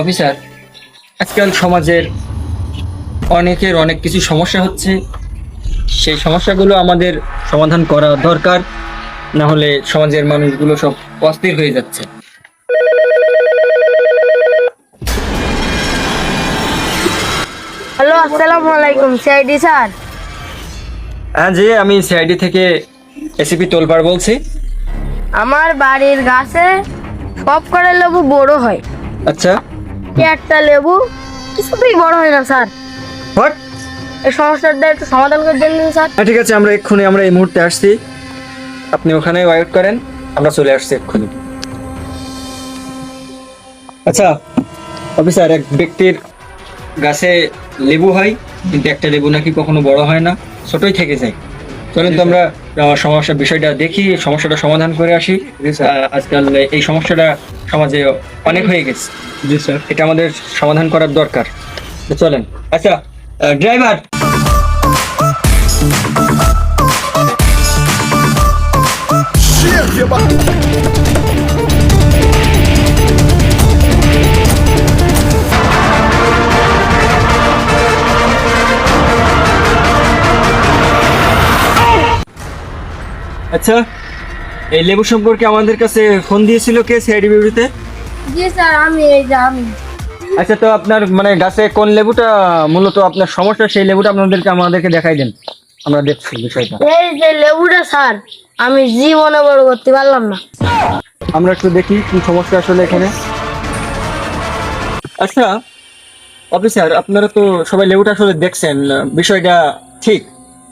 Officer, আজকাল সমাজের অনেকের অনেক কিছু সমস্যা হচ্ছে। সেই সমস্যাগুলো আমাদের সমাধান করা দরকার, না হলে সমাজের মানুষগুলো সব অস্থির হয়ে যাচ্ছে। হ্যালো, আসসালামু আলাইকুম সিআইডি স্যার। হ্যাঁ জি, আমি সিআইডি থেকে এসিপি তোলপাড় বলছি। আমার বাড়ির গাছে সব কটা লেবু বড় হয়, আচ্ছা, একটা লেবু কিছুতেই বড় হয় না স্যার। হোয়াট? এই সমস্যাটা একটু সমাধান করে দেন স্যার। হ্যাঁ ঠিক আছে, আমরা এই মুহূর্তে আসছি। আপনি ওখানে ওয়েট করেন, আমরা চলে আসছি এক্ষুনি। আচ্ছা অফিসার, এক ব্যক্তির গাছে লেবু হয়, কিন্তু একটা লেবু নাকি কখনো বড় হয় না, ছোটই থেকে যায়। চলেন তো আমরা বিষয়টা দেখি, সমস্যাটা সমাধান করে আসি। আজকাল এই সমস্যাটা সমাজে অনেক হয়ে গেছে। জি স্যার, এটা আমাদের সমাধান করার দরকার। তো চলেন। আচ্ছা ড্রাইভার, আচ্ছা এই লেবু সম্পর্কে আমাদের কাছে ফোন দিয়েছিল কে সিআইডি বিউটিতে? জি স্যার, আমি আমি আচ্ছা, তো আপনার মানে গাছে কোন লেবুটা মূলত আপনার সমস্যা, সেই লেবুটা আমাদেরকে দেখাই দেন, আমরা দেখছি বিষয়টা। এই যে লেবুটা স্যার, আমি জীবনে বড় করতে পারলাম না। আমরা একটু দেখি কি সমস্যা আসলে এখানে। আচ্ছা অফিসার, আপনারা তো সবাই লেবুটা আসলে দেখছেন, বিষয়টা ঠিক,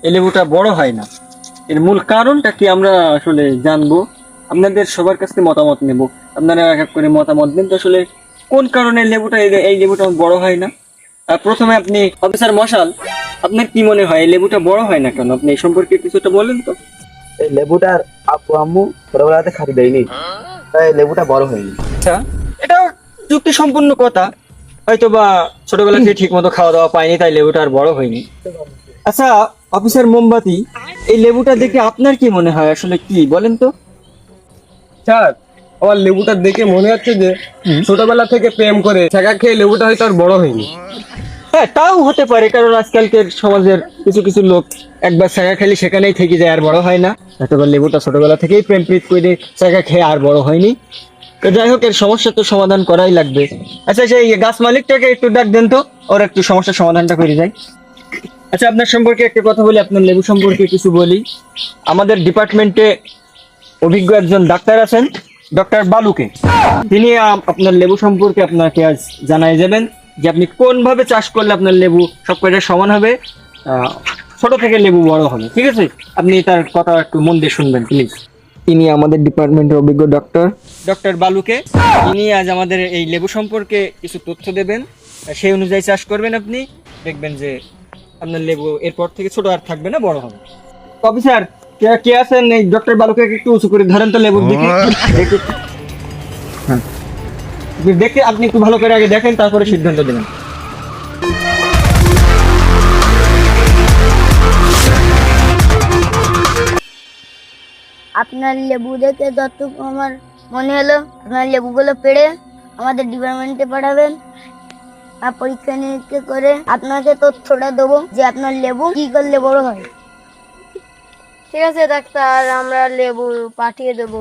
এই লেবুটা বড় হয় না। এর মূল কারণটা কি আমরা আসলে জানবো, আপনাদের সবার কাছ থেকে মতামত নেব। আপনারা এক এক করে মতামত দিন তো আসলে কোন কারণে এই লেবুটা বড় হয় না। প্রথমে আপনি অফিসার মশাল, আপনার কি মনে হয় এই লেবুটা বড় হয় না কেন? আপনি এই সম্পর্কে কিছুটা বলেন তো। এই লেবুটার আপু আম্মু ছোটবেলাতে খাতি দেয়নি, তাই লেবুটা বড় হয়নি। আচ্ছা, এটাও যুক্তি সম্পূর্ণ কথা, হয়তো বা ছোটবেলা থেকে ঠিক মতো খাওয়া দাওয়া পায়নি, তাই লেবুটা আর বড় হয়নি। আচ্ছা অফিসার মোমবাতি, এই লেবুটা দেখে আপনার কি মনে হয়, আসলে কি বলেন তো? স্যার, আমার লেবুটা দেখে মনে হচ্ছে যে ছোটবেলা থেকে প্রেম করে ছেঁকা খেয়ে লেবুটা হয়তো আর বড় হয়নি। হ্যাঁ, তাও হতে পারে, কারণ আজকালকের সমাজের কিছু কিছু লোক একবার ছাগা খেলে সেখানেই থেকে যায়, আর বড় হয় না। হয়তো বা লেবুটা ছোটবেলা থেকেই প্রেম প্রীত করে ছাগা খেয়ে আর বড় হয়নি। তো যাই হোক, এর সমস্যা তো সমাধান করাই লাগবে। আচ্ছা, সেই গাছ মালিকটাকে একটু ডাক দেন তো, ওর একটু সমস্যার সমাধানটা করে যায়। আচ্ছা, আপনার সম্পর্কে একটা কথা বলি, আপনার লেবু সম্পর্কে কিছু বলি। আমাদের ডিপার্টমেন্টে অভিজ্ঞ একজন ডাক্তার আছেন, ডক্টর বালুকে। তিনি আপনার লেবু সম্পর্কে আপনাকে আজ জানাই যাবেন যে আপনি কোন ভাবে চাষ করলে আপনার লেবু সব কয়টা সমান হবে, ছোট থেকে লেবু বড় হবে। ঠিক আছে, আপনি তার কথা একটু মন দিয়ে শুনবেন প্লিজ। তিনি আমাদের ডিপার্টমেন্টের অভিজ্ঞ ডক্টর বালুকে। তিনি আজ আমাদের এই লেবু সম্পর্কে কিছু তথ্য দেবেন, সেই অনুযায়ী চাষ করবেন। আপনি দেখবেন যে আপনার লেবু এরপর থেকে ছোট আর থাকবে না, বড় হবে। অফিসার, কে আছেন এই ডক্টর বালুকে একটু উঁচু করে ধরেন তো লেবুর দিকে। হ্যাঁ, দেখে আপনি একটু ভালো করে আগে দেখেন, তারপরে সিদ্ধান্ত দেবেন। আপনার লেবু দেখে যতটুকু আমার মনে হলো, আপনার লেবুগুলো পেড়ে আমাদের ডিপার্টমেন্টে পাঠাবেন, আর পরীক্ষা নিরীক্ষা করে আপনাকে তথ্যটা দেবো যে আপনার লেবু কি করলে বড় হয়। ঠিক আছে ডাক্তার, আমরা লেবু পাঠিয়ে দেবো।